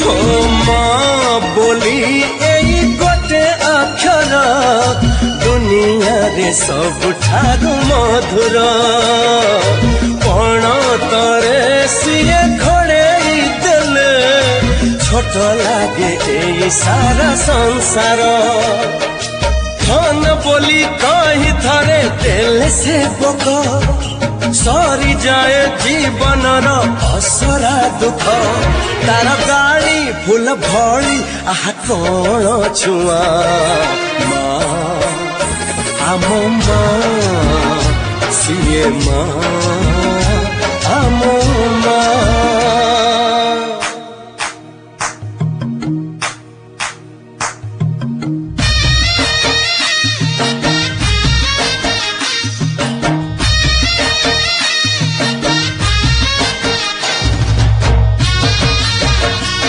हो माँ बोली एई गोटे अक्षर दुनिया रे सबठारु मधुर पण तरे सिए घोड़ेई देले छोट लागे एई सारा संसार धन बोली कही थरे देले से बोक सरी जाए जीवन असरा दुख तार गाड़ी फूल भली आहा कौन छुआ माँ आम माँ सीए माँ आम